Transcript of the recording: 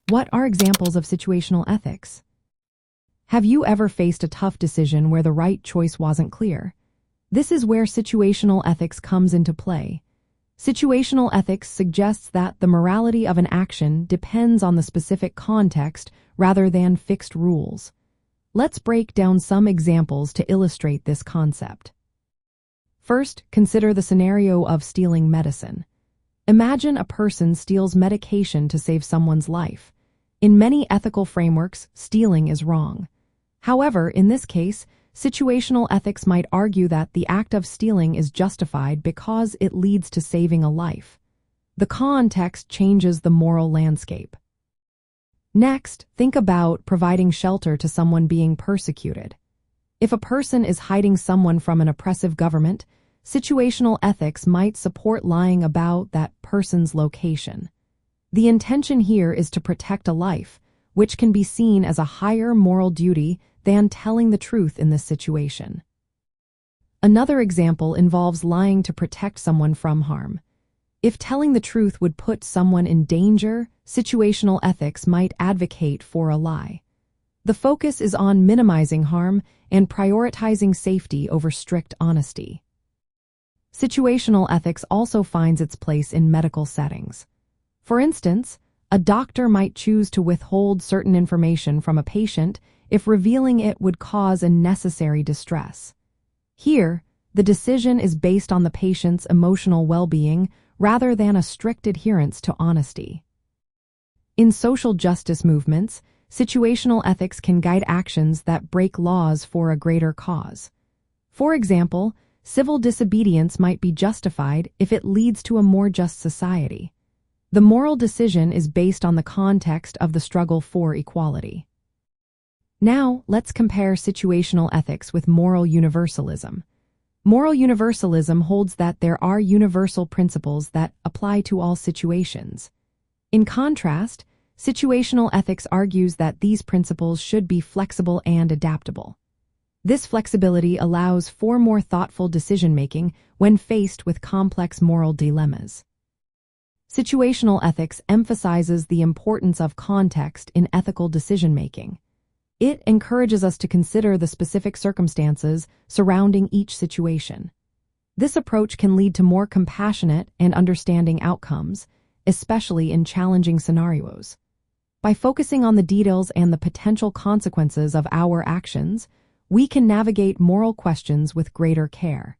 What are examples of situational ethics? Have you ever faced a tough decision where the right choice wasn't clear? This is where situational ethics comes into play. Situational ethics suggests that the morality of an action depends on the specific context rather than fixed rules. Let's break down some examples to illustrate this concept. First, consider the scenario of stealing medicine. Imagine a person steals medication to save someone's life. In many ethical frameworks, stealing is wrong. However, in this case, situational ethics might argue that the act of stealing is justified because it leads to saving a life. The context changes the moral landscape. Next, think about providing shelter to someone being persecuted. If a person is hiding someone from an oppressive government, situational ethics might support lying about that person's location. The intention here is to protect a life, which can be seen as a higher moral duty than telling the truth in this situation. Another example involves lying to protect someone from harm. If telling the truth would put someone in danger, situational ethics might advocate for a lie. The focus is on minimizing harm and prioritizing safety over strict honesty. Situational ethics also finds its place in medical settings. For instance, a doctor might choose to withhold certain information from a patient if revealing it would cause unnecessary distress. Here, the decision is based on the patient's emotional well-being rather than a strict adherence to honesty. In social justice movements, situational ethics can guide actions that break laws for a greater cause. For example, civil disobedience might be justified if it leads to a more just society. The moral decision is based on the context of the struggle for equality. Now, let's compare situational ethics with moral universalism. Moral universalism holds that there are universal principles that apply to all situations. In contrast, situational ethics argues that these principles should be flexible and adaptable. This flexibility allows for more thoughtful decision-making when faced with complex moral dilemmas. Situational ethics emphasizes the importance of context in ethical decision-making. It encourages us to consider the specific circumstances surrounding each situation. This approach can lead to more compassionate and understanding outcomes, especially in challenging scenarios. By focusing on the details and the potential consequences of our actions, we can navigate moral questions with greater care.